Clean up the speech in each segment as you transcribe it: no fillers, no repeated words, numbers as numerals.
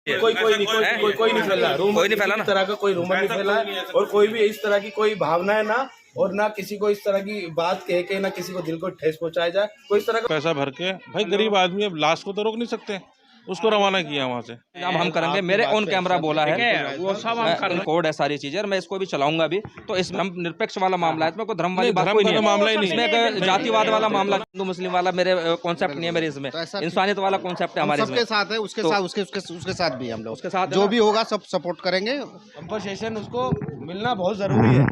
कोई नहीं फैला, कोई नहीं फैला ना, इस तरह का कोई रूमर नहीं फैला है और कोई भी इस तरह की कोई भावना है ना, और ना किसी को इस तरह की बात कह के ना किसी को दिल को ठेस पहुंचाया जाए, कोई इस तरह का पैसा भर के भाई गरीब आदमी अब लाश को तो रोक नहीं सकते, उसको रवाना किया वहाँ से। हम करेंगे, मेरे ऑन कैमरा बोला है, वो सब हम कोड है, सारी चीजें, और मैं इसको भी चलाऊंगा भी। तो इस निरपेक्ष वाला मामला है, इसमें कोई धर्म वाली बात कोई नहीं है, मामला ही नहीं, इसमें एक जातिवाद वाला मामला, हिंदू मुस्लिम वाला मेरे कॉन्सेप्ट नहीं है, मेरे इसमें इंसानियत वाला कॉन्सेप्ट है हमारे इसमें। सबके साथ है, उसके साथ उसके साथ भी हम लोग उसके साथ जो भी होगा सब सपोर्ट करेंगे। कंपनसेशन उसको मिलना बहुत जरूरी है।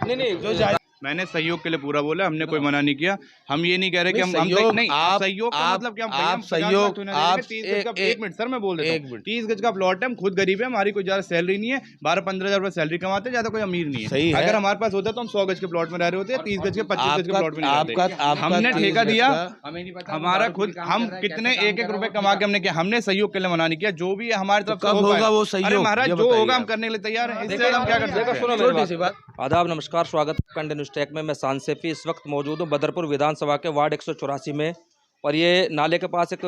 नहीं जो मैंने सहयोग के लिए पूरा बोला, हमने कोई मना नहीं किया। हम ये नहीं कह रहे कि हम सहयोग, नहीं आप सहयोग का मतलब क्या, आप सहयोग, आप 1 मिनट सर मैं बोल देता हूँ, 30 गज का प्लॉट है, हम खुद गरीब है, हमारी कोई ज्यादा सैलरी नहीं है, 12-15 हज़ार रुपए सैलरी कमाते हैं, ज्यादा कोई अमीर नहीं है। अगर हमारे पास होता तो हम 100 गज के प्लॉट में रह रहे होते, 30 गज के 25 गज के प्लॉट में नहीं रहते। हमने ठेका दिया, हमारा खुद, हम कितने 1-1 रुपए कमा के हमने किया, हमने सहयोग के लिए मना नहीं किया। जो भी हमारी तरफ से होगा वो सहयोग, महाराज जो होगा हम करने के लिए तैयार हैं, इससे हम क्या कर सकते हैं। आदाब, नमस्कार, स्वागत है कंडे न्यूज़ टेक में। मैं सांसेफी इस वक्त मौजूद हूँ बदरपुर विधानसभा के वार्ड 184 में, और ये नाले के पास एक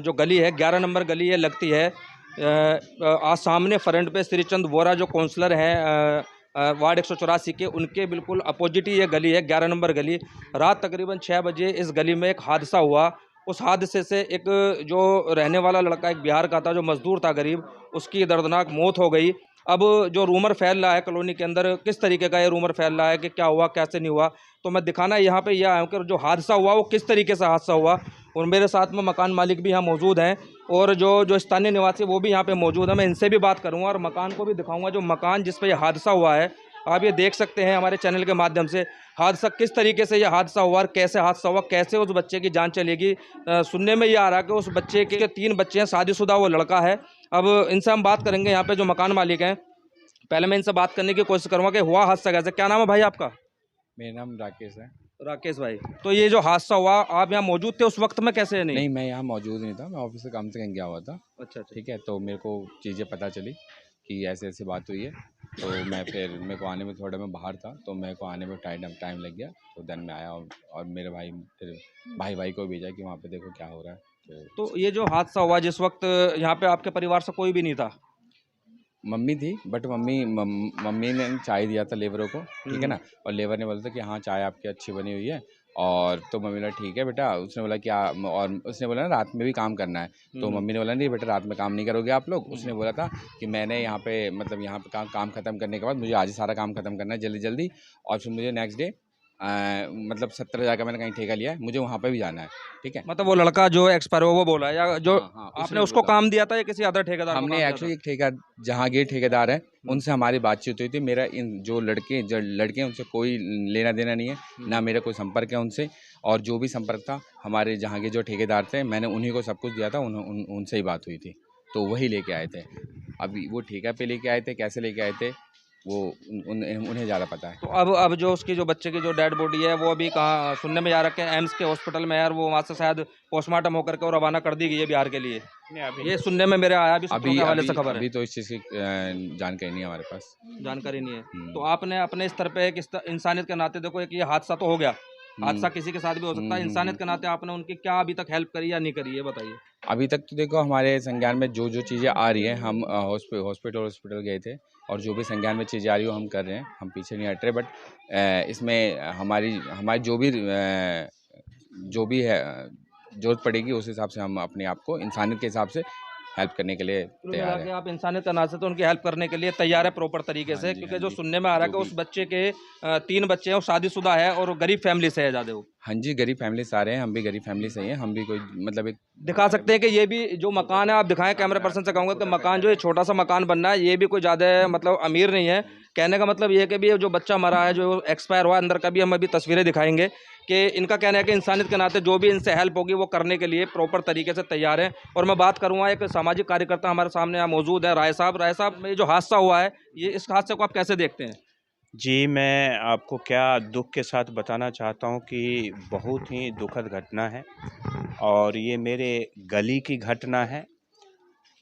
जो गली है, 11 नंबर गली ये लगती है। आज सामने फ्रंट पे श्रीचंद वोरा जो काउंसलर हैं वार्ड 184 के, उनके बिल्कुल अपोजिट ही ये गली है, 11 नंबर गली। रात तकरीबन 6 बजे इस गली में एक हादसा हुआ। उस हादसे से एक जो रहने वाला लड़का, एक बिहार का था, जो मजदूर था गरीब, उसकी दर्दनाक मौत हो गई। अब जो रूमर फैल रहा है कॉलोनी के अंदर, किस तरीके का ये रूमर फैल रहा है कि क्या हुआ कैसे नहीं हुआ, तो मैं दिखाना यहाँ पे यह आया हूँ कि जो हादसा हुआ वो किस तरीके से हादसा हुआ। और मेरे साथ में मकान मालिक भी यहाँ मौजूद हैं, और जो स्थानीय निवासी वो भी यहाँ पे मौजूद है। मैं इनसे भी बात करूँगा और मकान को भी दिखाऊँगा, जो मकान जिस पर यह हादसा हुआ है। आप ये देख सकते हैं हमारे चैनल के माध्यम से हादसा किस तरीके से यह हादसा हुआ और कैसे हादसा हुआ, कैसे उस बच्चे की जान चलेगी। सुनने में ये आ रहा है कि उस बच्चे के 3 बच्चे हैं, शादीशुदा वो लड़का है। अब इनसे हम बात करेंगे, यहाँ पे जो मकान मालिक हैं। पहले मैं इनसे बात करने की कोशिश करूँगा कि हुआ हादसा कैसे। क्या नाम है भाई आपका? मेरा नाम राकेश है। राकेश भाई, तो ये जो हादसा हुआ, आप यहाँ मौजूद थे उस वक्त में? कैसे नहीं मैं यहाँ मौजूद नहीं था, मैं ऑफिस से काम से कहीं गया हुआ था। अच्छा, ठीक है, तो मेरे को चीज़ें पता चली कि ऐसे ऐसी बात हुई है, तो मेरे को आने में थोड़ा, मैं बाहर था तो मेरे को आने में टाइम लग गया, तो देन मैं आया और मेरे भाई को भेजा कि वहाँ पे देखो क्या हो रहा है। तो ये जो हादसा हुआ, जिस वक्त यहाँ पे आपके परिवार से कोई भी नहीं था? मम्मी थी, बट मम्मी ने चाय दिया था लेबरों को, ठीक है ना, और लेबर ने बोला था कि हाँ चाय आपकी अच्छी बनी हुई है, और तो मम्मी बोला ठीक है बेटा। उसने बोला कि और उसने बोला ना रात में भी काम करना है, तो मम्मी ने बोला नहीं बेटा रात में काम नहीं करोगे आप लोग। उसने बोला था कि मैंने यहाँ पे मतलब यहाँ पे काम ख़त्म करने के बाद मुझे आज ही सारा काम ख़त्म करना है जल्दी, और फिर मुझे नेक्स्ट डे मतलब 70,000 का मैंने कहीं ठेका लिया है, मुझे वहाँ पे भी जाना है, ठीक है। मतलब वो लड़का जो एक्सपायर हुआ वो बोला है, या जो आपने उसको काम दिया था, या किसी अदर ठेकेदार? हमने एक्चुअली एक जहांगीर ठेकेदार है, उनसे हमारी बातचीत हुई थी। मेरा इन जो लड़के हैं उनसे कोई लेना देना नहीं है, ना मेरा कोई संपर्क है उनसे, और जो भी संपर्क था हमारे जहांगीर जो ठेकेदार थे, मैंने उन्हीं को सब कुछ दिया था, उनसे ही बात हुई थी, तो वही लेके आए थे। अभी वो ठेका पे लेके आए थे, कैसे लेके आए थे वो उन्हें ज़्यादा पता है। तो अब जो उसकी जो बच्चे की जो डेड बॉडी है वो अभी कहाँ सुनने में आ रखा है? एम्स के हॉस्पिटल में है, और वो वहाँ से शायद पोस्टमार्टम होकर के रवाना कर दी गई है बिहार के लिए। ये सुनने में मेरे आया, अभी हवाले से खबर है। अभी तो इस चीज़ की जानकारी नहीं है हमारे पास, जानकारी नहीं है। तो आपने अपने स्तर पे इंसानियत के नाते, देखो एक ये हादसा तो हो गया, हादसा किसी के साथ भी हो सकता है, इंसानियत के नाते आपने उनकी क्या अभी तक हेल्प करी या नहीं करी, ये बताइए। अभी तक तो देखो हमारे संज्ञान में जो चीज़ें आ रही हैं, हम हॉस्पिटल गए थे, और जो भी संज्ञान में चीज़ें आ रही हो हम कर रहे हैं, हम पीछे नहीं हट रहे। बट इसमें हमारी जो भी है जरूरत पड़ेगी, उस हिसाब से हम अपने आप को इंसानियत के हिसाब से हेल्प करने के लिए तैयार है। आप इंसानियत का नाते तो उनकी हेल्प करने के लिए तैयार है प्रॉपर तरीके से, क्योंकि जो सुनने में आ रहा है कि उस बच्चे के 3 बच्चे हैं, और शादीशुदा है, और गरीब फैमिली से है ज़्यादा वो। हाँ जी, गरीब फैमिली से आ रहे हैं, हम भी गरीब फैमिली से ही हैं, हम भी कोई मतलब एक दिखा सकते हैं कि ये भी जो मकान है, आप दिखाएं कैमरा पर्सन से कहूँगा कि मकान जो है छोटा सा मकान बनना है, ये भी कोई ज़्यादा मतलब अमीर नहीं है। कहने का मतलब ये है कि भी जो बच्चा मरा है, जो एक्सपायर हुआ, अंदर का भी हम अभी तस्वीरें दिखाएंगे, कि इनका कहना है कि इंसानियत के नाते जो भी इनसे हेल्प होगी वो करने के लिए प्रॉपर तरीके से तैयार है। और मैं बात करूँगा, एक सामाजिक कार्यकर्ता हमारे सामने यहाँ मौजूद है, राय साहब, ये जो हादसा हुआ है, ये इस हादसे को आप कैसे देखते हैं? जी, मैं आपको क्या दुख के साथ बताना चाहता हूँ कि बहुत ही दुखद घटना है, और ये मेरे गली की घटना है।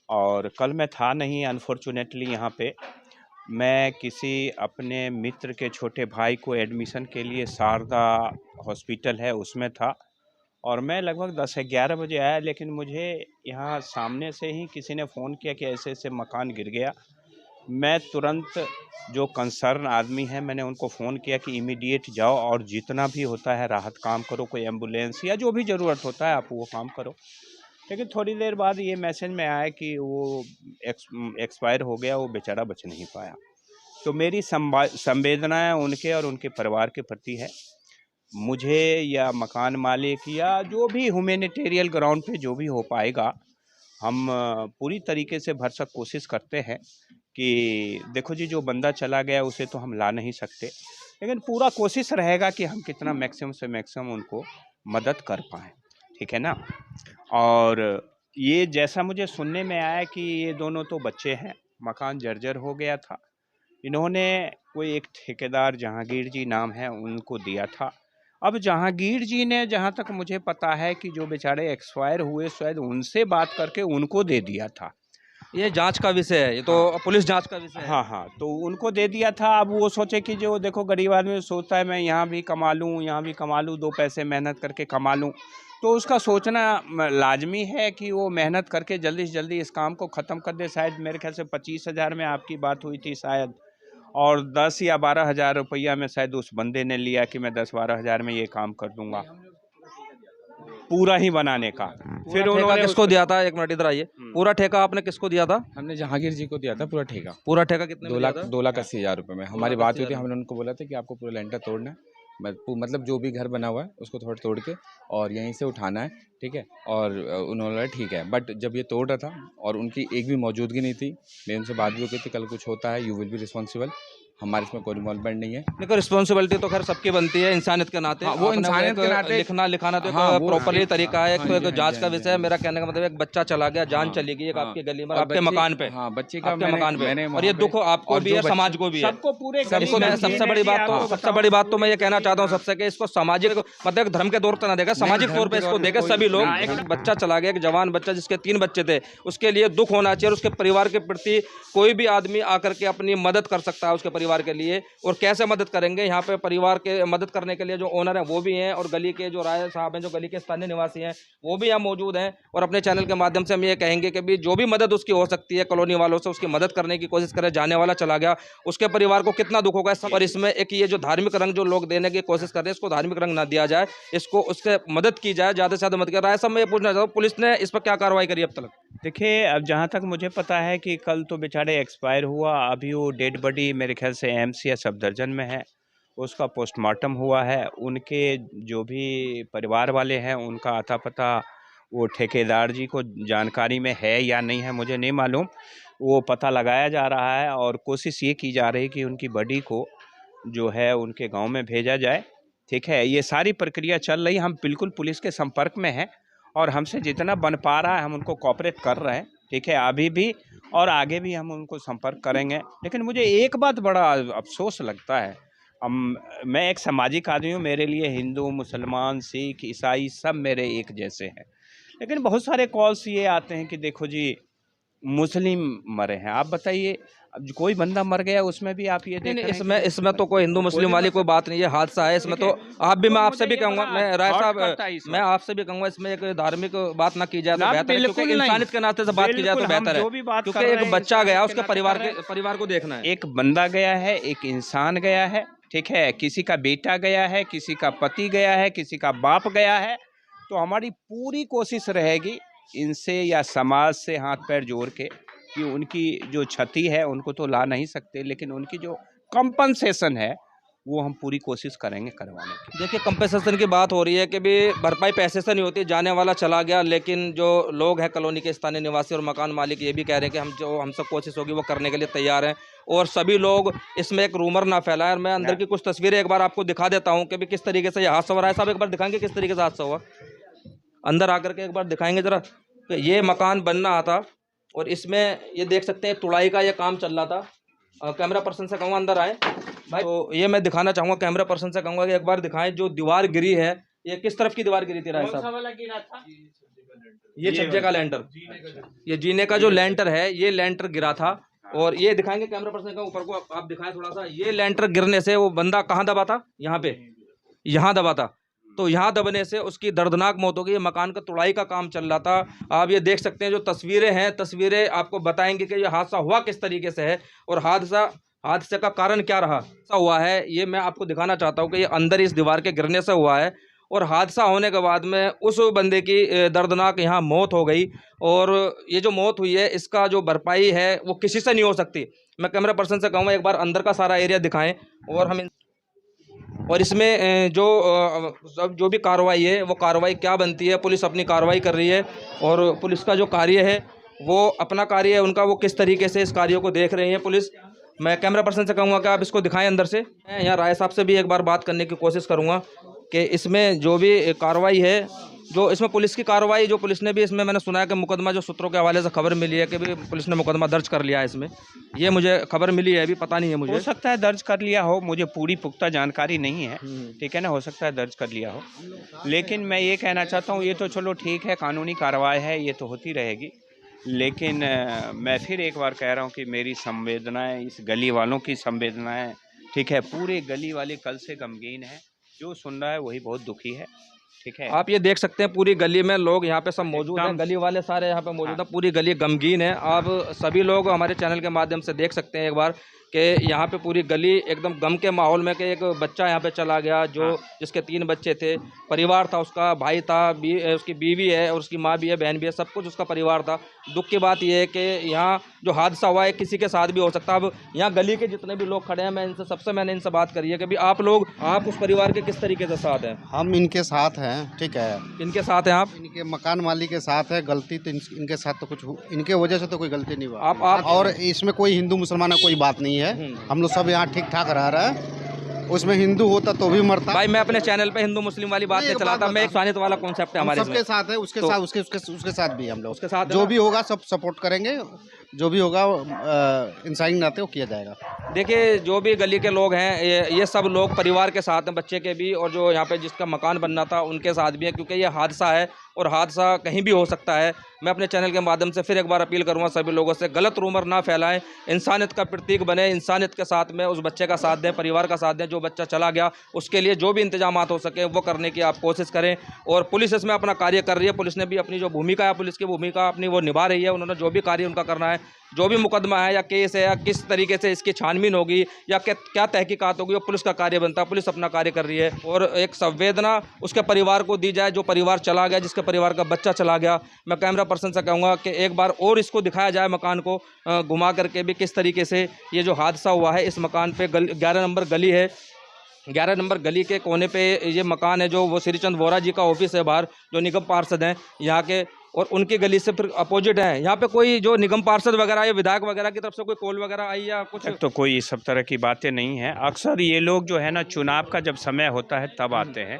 और कल मैं था नहीं अनफॉर्चुनेटली यहाँ पे, मैं किसी अपने मित्र के छोटे भाई को एडमिशन के लिए शारदा हॉस्पिटल है उसमें था, और मैं लगभग 10-11 बजे आया, लेकिन मुझे यहाँ सामने से ही किसी ने फ़ोन किया कि ऐसे ऐसे मकान गिर गया। मैं तुरंत जो कंसर्न आदमी है मैंने उनको फ़ोन किया कि इमीडिएट जाओ और जितना भी होता है राहत काम करो, कोई एम्बुलेंस या जो भी ज़रूरत होता है आप वो काम करो। लेकिन थोड़ी देर बाद ये मैसेज में आया कि वो एक्सपायर हो गया, वो बेचारा बच नहीं पाया। तो मेरी संवेदनाएं उनके और उनके परिवार के प्रति है। मुझे या मकान मालिक या जो भी ह्यूमैनिटेरियन ग्राउंड पे जो भी हो पाएगा, हम पूरी तरीके से भरसक कोशिश करते हैं कि देखो जी, जो बंदा चला गया उसे तो हम ला नहीं सकते, लेकिन पूरा कोशिश रहेगा कि हम कितना मैक्सिमम से मैक्सिमम उनको मदद कर पाएँ, ठीक है ना। और ये जैसा मुझे सुनने में आया कि ये दोनों तो बच्चे हैं, मकान जर्जर हो गया था, इन्होंने कोई एक ठेकेदार जहांगीर जी नाम है उनको दिया था। अब जहांगीर जी ने, जहाँ तक मुझे पता है कि जो बेचारे एक्सपायर हुए शायद उनसे बात करके उनको दे दिया था। ये जांच का विषय है, ये तो पुलिस जांच का विषय है। हाँ, तो उनको दे दिया था। अब वो सोचे कि जो देखो गरीब आदमी सोचता है मैं यहाँ भी कमा लूँ, यहाँ भी कमा लूँ, 2 पैसे मेहनत करके कमा लूँ, तो उसका सोचना लाजमी है कि वो मेहनत करके जल्दी से जल्दी इस काम को ख़त्म कर दे। शायद मेरे ख्याल से 25,000 में आपकी बात हुई थी शायद, और 10 या 12,000 रुपया में शायद उस बंदे ने लिया कि मैं 10-12 हज़ार में ये काम कर दूंगा, पूरा ही बनाने का। फिर उन्होंने किसको दिया था? एक मिनट इधर आइए। पूरा ठेका आपने किसको दिया था? हमने जहांगीर जी को दिया था पूरा ठेका। पूरा ठेका कितने में दिया था? 2,80,000 रुपये में हमारी बात हुई थी। हमने उनको बोला था कि आपको पूरा लेंटर तोड़ना है, मतलब जो भी घर बना हुआ है उसको थोड़ा तोड़ के और यहीं से उठाना है, ठीक है। और उन्होंने बोला ठीक है। बट जब ये तोड़ रहा था और उनकी एक भी मौजूदगी नहीं थी, मैं उनसे बात भी हो गई थी, कल कुछ होता है यू विल बी रिस्पॉन्सिबल, हमारे इसमें कोई इन्वॉल्वमेंट नहीं है। देखो रिस्पॉन्सिबिलिटी तो खैर सबकी बनती है इंसानियत के नाते। हाँ, वो इंसानियत के नाते लिखना तो प्रॉपरली तरीका है। एक तो जांच का विषय है। मेरा कहने का मतलब एक बच्चा चला गया, जान चली गई, एक आपकी गली में, आपके मकान पे, बच्चे का मकान पे, और ये दुख आपको भी है, समाज को भी है, सबको पूरे। सबसे बड़ी बात तो मैं ये कहना चाहता हूँ सबसे कि इसको सामाजिक मतलब धर्म के तौर पर ना देखा, सामाजिक तौर पर इसको देखे सभी लोग। एक बच्चा चला गया, एक जवान बच्चा जिसके 3 बच्चे थे, उसके लिए दुख होना चाहिए। और उसके परिवार के प्रति कोई भी आदमी आकर के अपनी मदद कर सकता है उसके परिवार के लिए। और कैसे मदद करेंगे? यहाँ पे परिवार के मदद करने के लिए जो ओनर है वो भी हैं, और गली के जो राय साहब हैं, जो गली के स्थानीय निवासी हैं, वो भी यहाँ मौजूद हैं। और अपने चैनल के माध्यम से हम ये कहेंगे कि भी जो भी मदद उसकी हो सकती है कॉलोनी वालों से, उसकी मदद करने की कोशिश करें। जाने वाला चला गया, उसके परिवार को कितना दुख होगा। और इसमें एक ये जो धार्मिक रंग जो लोग देने की कोशिश कर रहे हैं, इसको धार्मिक रंग ना दिया जाए, इसको उससे मदद की जाए, ज़्यादा से ज़्यादा मदद कर रहा है। सब मैं ये पूछना चाहता हूँ, पुलिस ने इस पर क्या कार्रवाई करी अब तक? देखिए, अब जहाँ तक मुझे पता है कि कल तो बेचारे एक्सपायर हुआ, अभी वो डेड बॉडी मेरे ख्याल से एम्स या सफदरजंग में है, उसका पोस्टमार्टम हुआ है। उनके जो भी परिवार वाले हैं उनका अता पता वो ठेकेदार जी को जानकारी में है या नहीं है मुझे नहीं मालूम, वो पता लगाया जा रहा है। और कोशिश ये की जा रही है कि उनकी बॉडी को जो है उनके गांव में भेजा जाए, ठीक है। ये सारी प्रक्रिया चल रही, हम बिल्कुल पुलिस के संपर्क में हैं और हमसे जितना बन पा रहा है हम उनको कोऑपरेट कर रहे हैं, ठीक है। अभी भी और आगे भी हम उनको संपर्क करेंगे। लेकिन मुझे एक बात बड़ा अफसोस लगता है, मैं एक सामाजिक आदमी हूँ, मेरे लिए हिंदू, मुसलमान, सिख, ईसाई सब मेरे एक जैसे हैं। लेकिन बहुत सारे कॉल्स ये आते हैं कि देखो जी मुस्लिम मरे हैं। आप बताइए, अब कोई बंदा मर गया उसमें भी आप ये देखें। इसमें तो कोई हिंदू मुस्लिम वाली कोई बात नहीं है, हादसा है इसमें। तो आप भी, मैं आपसे भी कहूँगा, मैं राय साहब, मैं आपसे भी कहूँगा इसमें एक धार्मिक बात ना की जाए तो बेहतर है, क्योंकि इंसानियत के नाते से बात की जाए तो बेहतर है, क्योंकि एक बच्चा गया, उसके परिवार को देखना है। एक बंदा गया है, एक इंसान गया है, ठीक है। किसी का बेटा गया है, किसी का पति गया है, किसी का बाप गया है। तो हमारी पूरी कोशिश रहेगी इनसे या समाज से हाथ पैर जोड़ के कि उनकी जो क्षति है उनको तो ला नहीं सकते, लेकिन उनकी जो कंपनसेशन है वो हम पूरी कोशिश करेंगे करवाने की। देखिए, कंपनसेशन की बात हो रही है कि भी भरपाई पैसे से नहीं होती, जाने वाला चला गया, लेकिन जो लोग हैं कॉलोनी के स्थानीय निवासी और मकान मालिक ये भी कह रहे हैं कि हमसे कोशिश होगी वो करने के लिए तैयार हैं। और सभी लोग इसमें एक रूमर ना फैलाएं। और मैं अंदर की कुछ तस्वीरें एक बार आपको दिखा देता हूँ कि भी किस तरीके से ये हादसा हो रहा है। साहब एक बार दिखाएंगे किस तरीके से हादसा हुआ? अंदर आकर के एक बार दिखाएंगे जरा। ये मकान बन रहा था और इसमें ये देख सकते हैं तुड़ाई का ये काम चल रहा था। कैमरा पर्सन से कहूँगा अंदर आए भाई। तो ये मैं दिखाना चाहूँगा, कैमरा पर्सन से कहूँगा कि एक बार दिखाएं जो दीवार गिरी है, ये किस तरफ की दीवार गिरी थी राय साहब? ये छज्जे का लेंटर, ये जीने का जो लेंटर है, ये लेंटर गिरा था। और ये दिखाएंगे कैमरा पर्सन का ऊपर को आप दिखाएं थोड़ा सा। ये लेंटर गिरने से वो बंदा कहाँ दबा था? यहाँ पे, यहाँ दबा था। तो यहाँ दबने से उसकी दर्दनाक मौत हो गई। मकान का तोड़ाई का काम चल रहा था। आप ये देख सकते हैं, जो तस्वीरें हैं, तस्वीरें आपको बताएंगे कि ये हादसा हुआ किस तरीके से है और हादसे का कारण क्या रहा हुआ है। ये मैं आपको दिखाना चाहता हूँ कि ये अंदर इस दीवार के गिरने से हुआ है और हादसा होने के बाद में उस बंदे की दर्दनाक यहाँ मौत हो गई। और ये जो मौत हुई है, इसका जो भरपाई है वो किसी से नहीं हो सकती। मैं कैमरा पर्सन से कहूँगा एक बार अंदर का सारा एरिया दिखाएं और इसमें जो भी कार्रवाई है वो कार्रवाई क्या बनती है, पुलिस अपनी कार्रवाई कर रही है और पुलिस का जो कार्य है वो अपना कार्य है उनका, वो किस तरीके से इस कार्यों को देख रहे हैं पुलिस। मैं कैमरा पर्सन से कहूँगा कि आप इसको दिखाएं अंदर से। मैं यहाँ राय साहब से भी एक बार बात करने की कोशिश करूँगा कि इसमें जो भी कार्रवाई है, जो इसमें पुलिस की कार्रवाई, जो पुलिस ने भी इसमें, मैंने सुना है कि मुकदमा, जो सूत्रों के हवाले से खबर मिली है कि भी पुलिस ने मुकदमा दर्ज कर लिया है इसमें, ये मुझे खबर मिली है, अभी पता नहीं है मुझे। हो सकता है दर्ज कर लिया हो, मुझे पूरी पुख्ता जानकारी नहीं है, ठीक है ना, हो सकता है दर्ज कर लिया हो। लेकिन मैं ये कहना चाहता हूँ, ये तो चलो ठीक है, कानूनी कार्रवाई है, ये तो होती रहेगी। लेकिन मैं फिर एक बार कह रहा हूँ कि मेरी संवेदनाएं, इस गली वालों की संवेदनाएं, ठीक है, पूरे गली वाले कल से गमगीन है। जो सुन रहा है वही बहुत दुखी है, ठीक है। आप ये देख सकते हैं पूरी गली में लोग यहाँ पे सब मौजूद हैं, गली वाले सारे यहाँ पे मौजूद हैं, पूरी गली गमगीन है। आप सभी लोग हमारे चैनल के माध्यम से देख सकते हैं एक बार कि यहाँ पे पूरी गली एकदम गम के माहौल में, कि एक बच्चा यहाँ पे चला गया जो जिसके 3 बच्चे थे, परिवार था उसका, भाई था, उसकी बीवी है और उसकी माँ भी है, बहन भी है, सब कुछ उसका परिवार था। दुख की बात यह है कि यहाँ जो हादसा हुआ है किसी के साथ भी हो सकता है। अब यहाँ गली के जितने भी लोग खड़े हैं, मैंने इनसे बात करी है कि भाई आप उस परिवार के किस तरीके से साथ हैं? हम इनके साथ हैं, ठीक है। इनके साथ हैं आप? इनके मकान मालिक के साथ है। गलती तो इनके साथ तो कुछ इनके वजह से तो कोई गलती नहीं हुआ। आप और इसमें कोई हिंदू मुसलमान कोई बात नहीं है, हम लोग सब यहाँ ठीक ठाक रह रहे हैं। उसमें हिंदू होता तो भी मरता। भाई मैं अपने चैनल पे हिंदू मुस्लिम वाली बात नहीं चलाता, मैं एक इंसानियत वाला कॉन्सेप्ट है हमारे सबके साथ है, उसके साथ उसके साथ भी हम लोग उसके साथ जो भी होगा सब सपोर्ट करेंगे, जो भी होगा इंसानी नाते वो किया जाएगा। देखिए, जो भी गली के लोग हैं, ये सब लोग परिवार के साथ हैं, बच्चे के भी, और जो यहाँ पे जिसका मकान बनना था उनके साथ भी है, क्योंकि ये हादसा है और हादसा कहीं भी हो सकता है। मैं अपने चैनल के माध्यम से फिर एक बार अपील करूँगा सभी लोगों से, गलत रूमर ना फैलाएं, इंसानियत का प्रतीक बने, इंसानियत के साथ में उस बच्चे का साथ दें, परिवार का साथ दें। जो बच्चा चला गया उसके लिए जो भी इंतजामात हो सके वो करने की आप कोशिश करें। और पुलिस इसमें अपना कार्य कर रही है, पुलिस ने भी अपनी जो भूमिका है, पुलिस की भूमिका अपनी वो निभा रही है। उन्होंने जो भी कार्य उनका करना है, जो भी मुकदमा है या केस है या किस तरीके से इसकी छानबीन होगी या क्या तहकीकात होगी, वो पुलिस का कार्य बनता है। पुलिस अपना कार्य कर रही है और एक संवेदना उसके परिवार को दी जाए, जो परिवार चला गया, जिसके परिवार का बच्चा चला गया। मैं कैमरा पर्सन से कहूँगा कि एक बार और इसको दिखाया जाए, मकान को घुमा करके भी किस तरीके से ये जो हादसा हुआ है। इस मकान पे 11 नंबर गली है, 11 नंबर गली के कोने पे ये मकान है, जो वो श्री चंद वोरा जी का ऑफिस है बाहर, जो निगम पार्षद हैं यहाँ के, और उनकी गली से फिर अपोजिट है। यहाँ पे कोई जो निगम पार्षद वगैरह या विधायक वगैरह की तरफ से कोई कॉल वगैरह आई या कुछ? तो कोई इस सब तरह की बातें नहीं है। अक्सर ये लोग जो है ना, चुनाव का जब समय होता है तब आते हैं।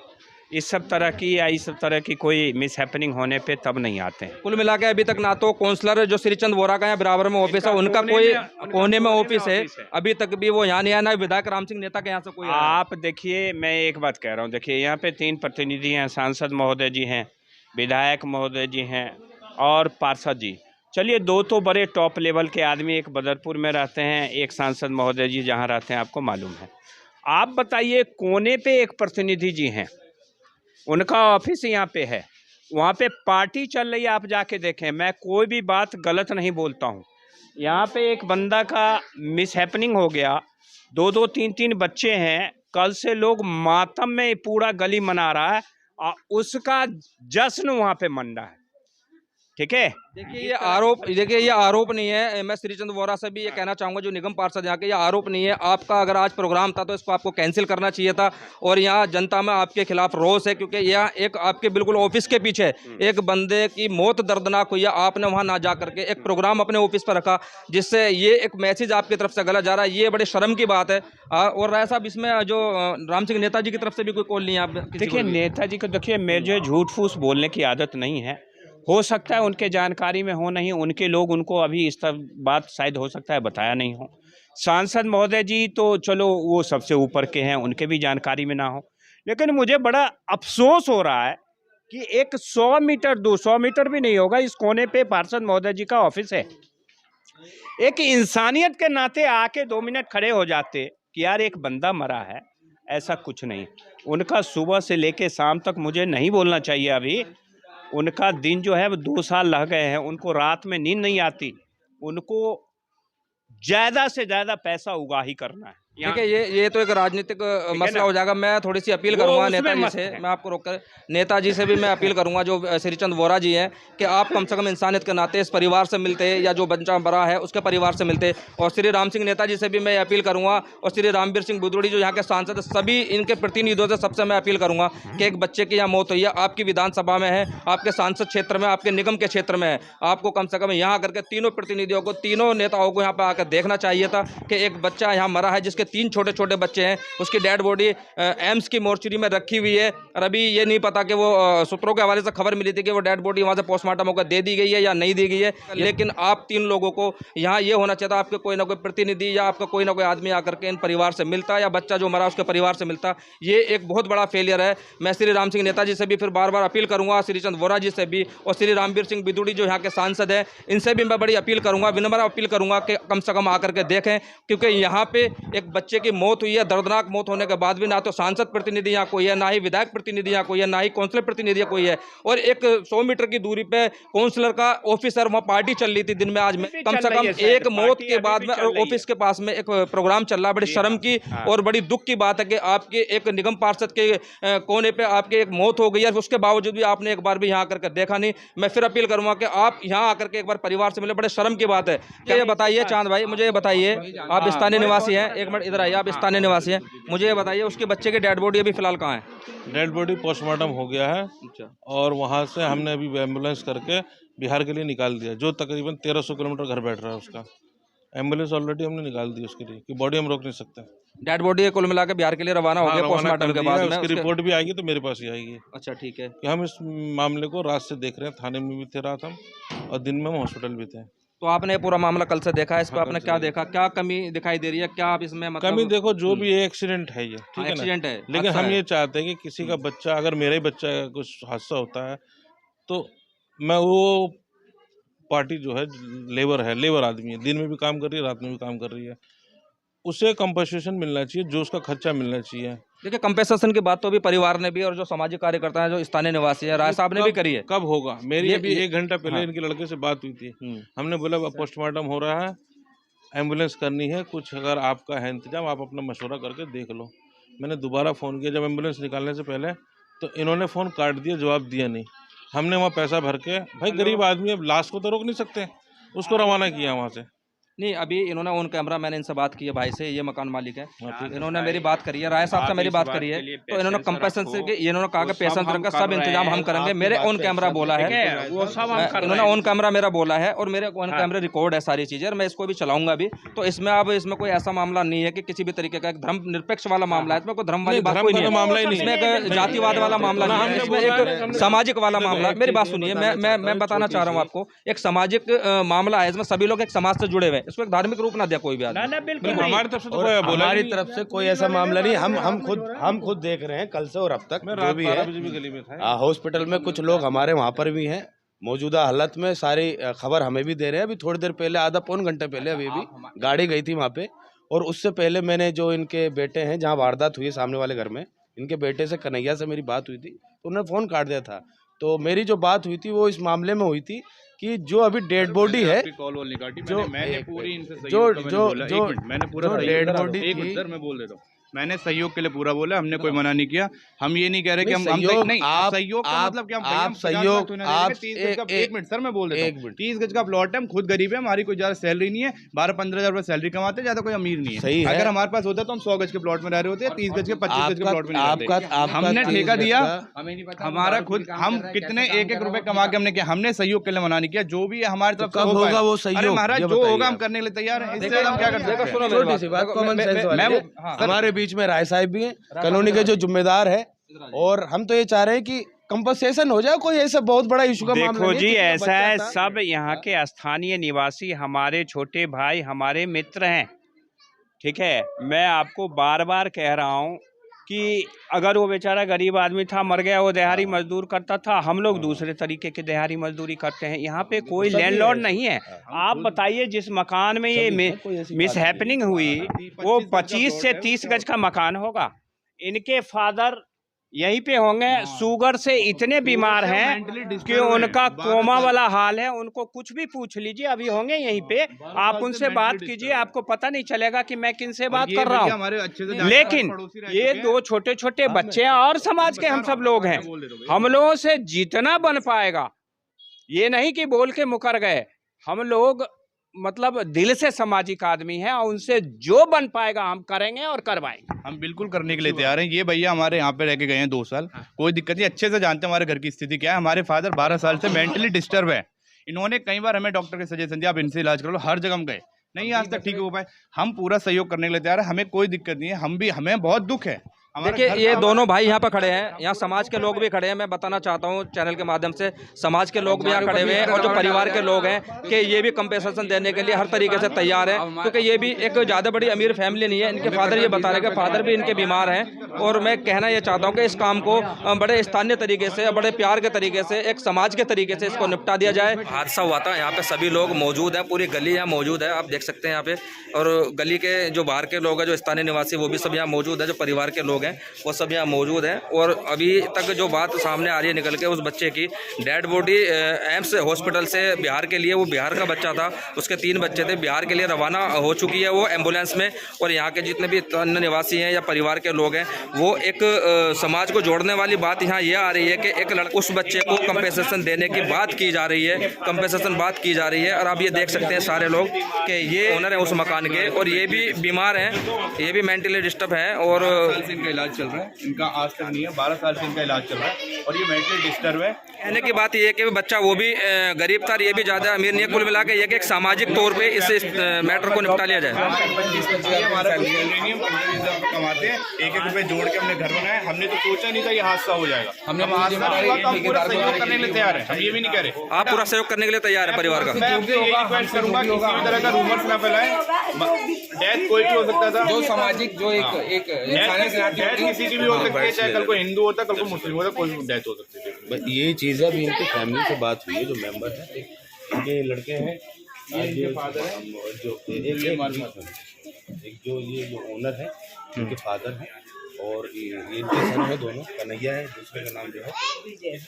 इस सब तरह की या इस सब तरह की कोई मिस हैपनिंग होने पे तब नहीं आते हैं। कुल मिला के अभी तक ना तो काउंसलर जो श्री चंद वोरा का यहाँ बराबर में ऑफिस है, उनका कोई कोने में ऑफिस है, अभी तक भी वो यहाँ नहीं आया, ना विधायक राम सिंह नेता के यहाँ से कोई। आप देखिए, मैं एक बात कह रहा हूँ, देखिए यहाँ पे 3 प्रतिनिधि हैं, सांसद महोदय जी हैं, विधायक महोदय जी हैं और पार्षद जी। चलिए, 2 तो बड़े टॉप लेवल के आदमी, एक बदरपुर में रहते हैं, एक सांसद महोदय जी जहाँ रहते हैं आपको मालूम है। आप बताइए, कोने पे एक प्रतिनिधि जी हैं, उनका ऑफिस यहाँ पे है, वहाँ पे पार्टी चल रही है, आप जाके देखें। मैं कोई भी बात गलत नहीं बोलता हूँ। यहाँ पे एक बंदा का मिस हैपनिंग हो गया, 2-2, 3-3 बच्चे हैं, कल से लोग मातम में पूरा गली मना रहा है और उसका जश्न वहाँ पे मन रहा है, ठीक है। देखिए, ये आरोप नहीं है। मैं श्री चंद वोरा से भी ये कहना चाहूँगा, जो निगम पार्षद यहाँ के, ये आरोप नहीं है। आपका अगर आज प्रोग्राम था तो इसको आपको कैंसिल करना चाहिए था। और यहाँ जनता में आपके खिलाफ रोष है, क्योंकि यहाँ एक आपके बिल्कुल ऑफिस के पीछे एक बंदे की मौत दर्दनाक हुई है, आपने वहाँ ना जा करके एक प्रोग्राम अपने ऑफिस पर रखा, जिससे ये एक मैसेज आपकी तरफ से गलत जा रहा है। ये बड़े शर्म की बात है। और राय साहब, इसमें जो राम सिंह नेताजी की तरफ से भी कोई कॉल नहीं है? आप देखिए, नेताजी को देखिए, मेरे जो झूठ फूस बोलने की आदत नहीं है, हो सकता है उनके जानकारी में हो नहीं, उनके लोग उनको अभी इस बात शायद हो सकता है बताया नहीं हो। सांसद महोदय जी तो चलो वो सबसे ऊपर के हैं, उनके भी जानकारी में ना हो। लेकिन मुझे बड़ा अफसोस हो रहा है कि एक 100 मीटर 200 मीटर भी नहीं होगा, इस कोने पे पार्षद महोदय जी का ऑफिस है। एक इंसानियत के नाते आके 2 मिनट खड़े हो जाते कि यार एक बंदा मरा है, ऐसा कुछ नहीं। उनका सुबह से लेके शाम तक मुझे नहीं बोलना चाहिए अभी, उनका दिन जो है वो 2 साल लग गए हैं, उनको रात में नींद नहीं आती, उनको ज़्यादा से ज़्यादा पैसा उगाही करना है। ठीक है, ये तो एक राजनीतिक मसला हो जाएगा। मैं थोड़ी सी अपील करूंगा नेताजी से, मैं आपको रोककर नेताजी से भी मैं अपील करूंगा जो श्रीचंद वोरा जी हैं, कि आप कम से कम इंसानियत के नाते इस परिवार से मिलते या जो बच्चा बड़ा है उसके परिवार से मिलते। और श्री राम सिंह नेताजी से भी मैं अपील करूंगा, और श्री रामवीर सिंह बुदौड़ी जो यहाँ के सांसद है, सभी इनके प्रतिनिधियों से सबसे मैं अपील करूंगा कि एक बच्चे की यहाँ मौत हुई है, आपकी विधानसभा में है, आपके सांसद क्षेत्र में, आपके निगम के क्षेत्र में है, आपको कम से कम यहाँ आकर के तीनों प्रतिनिधियों को, तीनों नेताओं को यहाँ पर आकर देखना चाहिए था कि एक बच्चा यहाँ मरा है जिसके 3 छोटे छोटे बच्चे हैं, उसकी डेड बॉडी एम्स की मोर्चरी में रखी हुई है, और अभी ये नहीं पता कि वो सूत्रों के हवाले से खबर मिली थी कि वो डेड बॉडी वहाँ से पोस्टमार्टम होकर दे दी गई है या नहीं दी गई है। लेकिन आप 3 लोगों को यहाँ ये होना चाहिए था, आपके कोई ना कोई प्रतिनिधि या आपका कोई ना कोई आदमी आकर के इन परिवार से मिलता, या बच्चा जो मरा उसके परिवार से मिलता। ये एक बहुत बड़ा फेलियर है। मैं श्री राम सिंह नेताजी से भी फिर बार बार अपील करूँगा, श्रीचंद वोरा जी से भी, और श्री रामवीर सिंह बुदौड़ी जो यहाँ के सांसद हैं, इनसे भी मैं बड़ी अपील करूँगा, विनम्र अपील करूँगा कि कम से कम आकर के देखें, क्योंकि यहाँ पे एक बच्चे की मौत हुई है, दर्दनाक मौत होने के बाद भी ना तो सांसद प्रतिनिधि यहाँ कोई है, ना ही विधायक प्रतिनिधि यहाँ कोई है, ना ही काउंसिलर प्रतिनिधि कोई है, और एक 100 मीटर की दूरी पे काउंसिलर का ऑफिसर वहाँ पार्टी चल रही थी दिन में। आज में कम से कम एक मौत के बाद में ऑफिस के पास में एक प्रोग्राम चल रहा है। बड़ी शर्म की और बड़ी दुख की बात है कि आपके एक निगम पार्षद के कोने पे आपके एक मौत हो गई है, उसके बावजूद भी आपने एक बार भी यहाँ आकर के देखा नहीं। मैं फिर अपील करूंगा कि आप यहाँ आकर के एक बार परिवार से मिले, बड़े शर्म की बात है। क्या ये बताइए चांद भाई, मुझे ये बताइए, आप स्थानीय निवासी हैं, एक मिनट इधर आइए, आप स्थानीय निवासी हैं, मुझे ये बताइए उसके बच्चे की डेड बॉडी अभी फिलहाल कहाँ है? डेड बॉडी पोस्टमार्टम हो गया है। अच्छा। और वहाँ से हमने अभी एम्बुलेंस करके बिहार के लिए निकाल दिया, जो तकरीबन 1300 किलोमीटर घर बैठ रहा है उसका। एम्बुलेंस ऑलरेडी हमने निकाल दी उसके लिए, कि बॉडी हम रोक नहीं सकते। डेड बॉडी कुल मिला के बिहार के लिए रवाना हो गया पोस्टमार्टम के बाद में। उसकी रिपोर्ट भी आएगी तो मेरे पास ही आएगी। अच्छा ठीक है। कि हम इस मामले को रात से देख रहे हैं, थाने में भी थे रात हम, और दिन में हम हॉस्पिटल भी थे। तो आपने पूरा मामला कल से देखा है, इस पर आपने क्या देखा, क्या कमी दिखाई दे रही है, क्या आप इसमें मतलब? कमी देखो, जो भी है एक्सीडेंट है ये, ठीक है ना, एक्सीडेंट है, लेकिन हम ये चाहते हैं कि किसी का बच्चा, अगर मेरा ही बच्चा का कुछ हादसा होता है तो मैं, वो पार्टी जो है लेबर है, लेबर आदमी है, दिन में भी काम कर रही है, रात में भी काम कर रही है, उसे कंपनसेशन मिलना चाहिए, जो उसका खर्चा मिलना चाहिए। देखिए कंपेंसेशन की बात तो अभी परिवार ने भी और जो सामाजिक कार्यकर्ता हैं, जो स्थानीय निवासी है, राय साहब ने भी करी है। कब होगा? मेरी अभी 1 घंटा पहले इनके लड़के से बात हुई थी, हमने बोला पोस्टमार्टम हो रहा है, एम्बुलेंस करनी है, कुछ अगर आपका है इंतजाम आप अपना मशवरा करके देख लो। मैंने दोबारा फ़ोन किया जब एम्बुलेंस निकालने से पहले, तो इन्होंने फ़ोन काट दिया, जवाब दिया नहीं। हमने वहाँ पैसा भर के, भाई गरीब आदमी, अब लाश को तो रोक नहीं सकते, उसको रवाना किया वहाँ से। नहीं, अभी इन्होंने ऑन कैमरा, मैंने इनसे बात की है भाई से, ये मकान मालिक है, इन्होंने मेरी बात करी है, राय साहब से मेरी बात करी है, तो इन्होंने कंपेंसेशन से, इन्होंने कहा कि पेशेंट का सब इंतजाम हम करेंगे। मेरे ऑन कैमरा बोला है, इन्होंने ऑन कैमरा मेरा बोला है, और मेरे ऑन कैमरा रिकॉर्ड है सारी चीजें, और मैं इसको भी चलाऊंगा भी। तो इसमें अब इसमें कोई ऐसा मामला नहीं है कि किसी भी तरीके का एक धर्म निरपेक्ष वाला मामला है, इसमें कोई धर्म वाली बात कोई नहीं है, इसमें एक जातिवाद वाला मामला नहीं है, इसमें एक सामाजिक वाला मामला है। मेरी बात सुनिए, मैं बताना चाह रहा हूँ आपको, एक सामाजिक मामला है, इसमें सभी लोग एक समाज से जुड़े हुए हैं, इसको एक धार्मिक रूप ना दिया कोई भी आदमी। बिल्कुल हमारी तरफ से तो हमारी तरफ से कोई ऐसा मामला नहीं। हम खुद देख रहे हैं कल से और अब तक जो भी है। हॉस्पिटल में कुछ लोग हमारे वहाँ पर भी हैं, मौजूदा हालत में सारी खबर हमें भी दे रहे हैं। अभी थोड़ी देर पहले, आधा पौन घंटे पहले अभी भी गाड़ी गई थी वहाँ पे, और उससे पहले मैंने जो इनके बेटे हैं, जहाँ वारदात हुई है सामने वाले घर में, इनके बेटे से कन्हैया से मेरी बात हुई थी, तो उन्होंने फ़ोन काट दिया था। तो मेरी जो बात हुई थी वो इस मामले में हुई थी कि जो अभी डेड बॉडी है, जो मैंने पूरी इनसे मैंने पूरा डेड बॉडी थी, मैं बोल देता हूँ, मैंने सहयोग के लिए पूरा बोला, हमने कोई मना नहीं किया। हम ये नहीं कह रहे कि हम सहयोग का मतलब क्या, आप सहयोग, आप 1 मिनट सर मैं बोल देता हूँ, 30 गज का प्लॉट है, हम खुद गरीब है, हमारी कोई ज्यादा सैलरी नहीं है, 12-15 हज़ार रुपए सैलरी कमाते हैं, ज्यादा कोई अमीर नहीं है। अगर हमारे पास होता तो हम 100 गज के प्लॉट में रह रहे होते हैं, 30 गज के 25 गज के प्लॉट में नहीं रहते। हमने ठेका दिया, हमारा खुद, हम कितने 1-1 रुपए कमा के हमने किया, हमने सहयोग के लिए मना नहीं किया। जो भी है हमारी तरफ कब होगा वो सहयोग, महाराज जो होगा हम करने के लिए तैयार है, इससे हम क्या कर सकते हैं। हमारे बीच में राय साहब भी हैं, कॉलोनी के जो जिम्मेदार है, और हम तो ये चाह रहे हैं कि कंपनसेशन हो जाए, कोई ऐसा बहुत बड़ा इशू का मामला नहीं। देखो जी, ऐसा है, सब यहाँ के स्थानीय निवासी हमारे छोटे भाई, हमारे मित्र हैं, ठीक है। मैं आपको बार बार कह रहा हूँ कि अगर वो बेचारा गरीब आदमी था, मर गया, वो दिहाड़ी मजदूर करता था, हम लोग दूसरे तरीके की दिहाड़ी मजदूरी करते हैं। यहाँ पे कोई लैंडलॉर्ड नहीं है। आप बताइए, जिस मकान में ये मिस हैपनिंग हुई, वो 25 से 30 गज का मकान होगा। इनके फादर यहीं पे होंगे, शुगर से इतने बीमार हैं कि उनका कोमा वाला हाल है। उनको कुछ भी पूछ लीजिए, अभी होंगे यहीं पे, आप उनसे बात कीजिए, आपको पता नहीं चलेगा कि मैं किन से बात कर रहा हूँ। लेकिन ये दो छोटे छोटे बच्चे हैं और समाज के हम सब लोग हैं, हम लोगों से जितना बन पाएगा, ये नहीं कि बोल के मुकर गए, हम लोग मतलब दिल से सामाजिक आदमी हैं और उनसे जो बन पाएगा हम करेंगे और करवाएंगे। हम बिल्कुल करने के लिए तैयार हैं। ये भैया हमारे यहाँ पे रह के गए हैं 2 साल, कोई दिक्कत नहीं, अच्छे से जानते हैं हमारे घर की स्थिति क्या है। हमारे फादर 12 साल से मेंटली डिस्टर्ब है। इन्होंने कई बार हमें डॉक्टर के सजेशन दिया, आप इनसे इलाज कर लो, हर जगह हम गए, नहीं आज तक ठीक हो पाए। हम पूरा सहयोग करने के लिए तैयार है, हमें कोई दिक्कत नहीं है, हमें बहुत दुख है। देखिए ये दोनों भाई यहाँ पर खड़े हैं, यहाँ समाज के लोग भी खड़े हैं। मैं बताना चाहता हूँ चैनल के माध्यम से, समाज के लोग भी यहाँ खड़े हुए हैं और जो परिवार के लोग हैं कि ये भी कंपेंसेशन देने के लिए हर तरीके से तैयार है, क्योंकि ये भी एक ज़्यादा बड़ी अमीर फैमिली नहीं है। इनके फादर ये बता रहे हैं कि फादर भी इनके बीमार हैं। और मैं कहना ये चाहता हूँ कि इस काम को बड़े स्थानीय तरीके से, बड़े प्यार के तरीके से, एक समाज के तरीके से इसको निपटा दिया जाए। हादसा हुआ था, यहाँ पे सभी लोग मौजूद हैं, पूरी गली यहाँ मौजूद है, आप देख सकते हैं यहाँ पे। और गली के जो बाहर के लोग हैं, जो स्थानीय निवासी, वो भी सब यहाँ मौजूद है, जो परिवार के लोग हैं वो सब मौजूद है। और अभी तक जो बात सामने आ रही है निकल के, उस बच्चे की डेड बॉडी एम्स हॉस्पिटल से बिहार के लिए, वो बिहार का बच्चा था, उसके 3 बच्चे थे, बिहार के लिए रवाना हो चुकी है वो एम्बुलेंस में। और यहाँ के जितने भी अन्य निवासी हैं या परिवार के लोग हैं, वो एक समाज को जोड़ने वाली बात यहाँ ये आ रही है कि एक लड़का, उस बच्चे को कंपेंसेशन देने की बात की जा रही है, कंपेंसेशन बात की जा रही है। और आप ये देख सकते हैं सारे लोग कि ये ओनर है उस मकान के, और ये भी बीमार हैं, ये भी मेंटली डिस्टर्ब हैं और इनका इलाज चल रहा है। इनका आज तक नहीं है, 12 साल से इनका इलाज चल रहा है और ये मेंटली डिस्टर्ब है। कहने की बात ये है कि बच्चा वो भी गरीब था, ये भी ज़्यादा अमीर नहीं है। कुल मिला के ये कि एक सामाजिक तौर पे इस मैटर को निपटा लिया जाए। हमारा कमाते हैं, 1-1 रुपए जोड़ के हमने घर बनाया। हमने तो सोचा नहीं था ये हादसा हो जाएगा। हमने पूरा सहयोग करने के लिए तैयार है, हम ये भी नहीं कह रहे। आप पूरा सहयोग करने के लिए तैयार है परिवार का? मैं आपसे यही रिक्वेस्ट करूंगा, किसी भी तरह का रूमर्स ना फैलाएं। डेथ कोई भी हो सकता था, जो सामाजिक जो एक किसी की भी हो सकती है, चाहे कल को हिंदू होता, कल को मुस्लिम होता, कोई भी डेथ हो सकती है। ये चीज़ है, अभी इनकी फैमिली से बात हुई है, जो मेंबर है, इनके लड़के हैं, ये फादर है, जो एक जो ओनर है, इनके फादर हैं, और ये इनके सन है दोनों, कन्हैया है, दूसरे का नाम जो है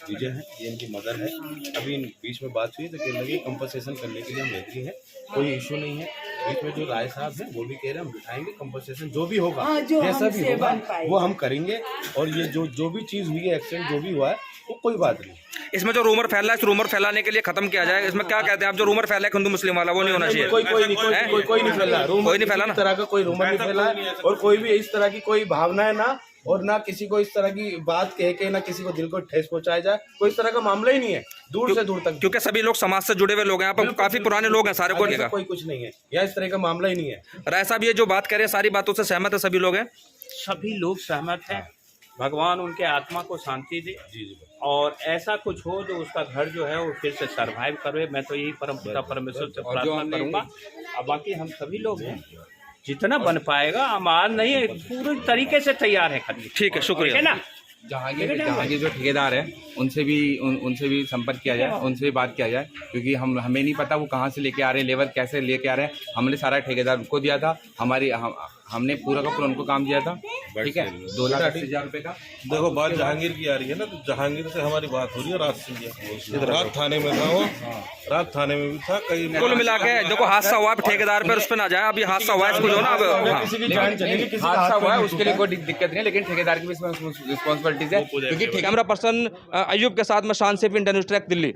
विजय है, ये इनकी मदर है। अभी इन बीच में बात हुई तो कहने लगे कंपनसेशन करने के लिए हम रेडी हैं, कोई इशू नहीं है। बीच में जो राय साहब हैं वो भी कह रहे हैं हम बिठाएंगे, कंपनसेशन जो भी होगा, जैसा भी होगा वो हम करेंगे। और ये जो भी चीज़ हुई है, एक्सीडेंट जो भी हुआ है, वो कोई बात नहीं। इसमें जो रूमर फैला है, इस रूमर फैलाने के लिए खत्म किया जाए। इसमें क्या कहते हैं आप, जो रूमर फैला है हिंदू मुस्लिम वाला, वो नहीं होना चाहिए। कोई नहीं फैला, कोई नहीं फैला, इस तरह का कोई रूमर नहीं फैला है। और कोई भी इस तरह की कोई भावनाएं ना, और ना किसी को इस तरह की बात कह के ना किसी को दिल को ठेस पहुंचाया जाए, कोई इस तरह का मामला ही नहीं है, दूर से दूर तक। क्योंकि सभी लोग समाज से जुड़े हुए लोग हैं, यहाँ पर काफी पुराने लोग हैं सारे, कोई कुछ नहीं है, या इस तरह का मामला ही नहीं है। राय साहब ये जो बात कर रहे हैं सारी बातों से सहमत है सभी लोग हैं? सभी लोग सहमत हैं। भगवान उनके आत्मा को शांति दे और ऐसा कुछ हो जो उसका घर जो है वो फिर से सरवाइव करे। मैं तो यही परम पिता परमेश्वर से प्रार्थना करूंगा। और बाकी हम सभी लोग हैं, जितना बन पाएगा, हमारा नहीं है, पूरी तरीके से तैयार है करने। ठीक है, शुक्रिया। है ना, जहांगीर जो ठेकेदार है उनसे भी संपर्क किया जाए, उनसे भी बात किया जाए, क्योंकि हमें नहीं पता वो कहाँ से लेके आ रहे हैं, लेबर कैसे लेके आ रहे हैं। हमने सारा ठेकेदार उनको दिया था, हमने पूरा का पूरा उनको काम दिया था, ठीक है, 2,80,000 रुपये का। देखो बात जहांगीर की आ रही है ना, तो जहांगीर से हमारी बात हो रही है रात से। रात थाने में था वो, रात थाने में भी था। कई कुल मिला के देखो हादसा हुआ, ठेकेदार पर उस पर ना जाए। अभी हादसा हुआ है, इसको जो ना हादसा हुआ है उसके लिए कोई दिक्कत नहीं है, लेकिन ठेकेदार की भी रिस्पॉन्सिबिलिटीज है। कैमरा पर्सन अयूब के साथ में शान safe, Indian news track, Delhi.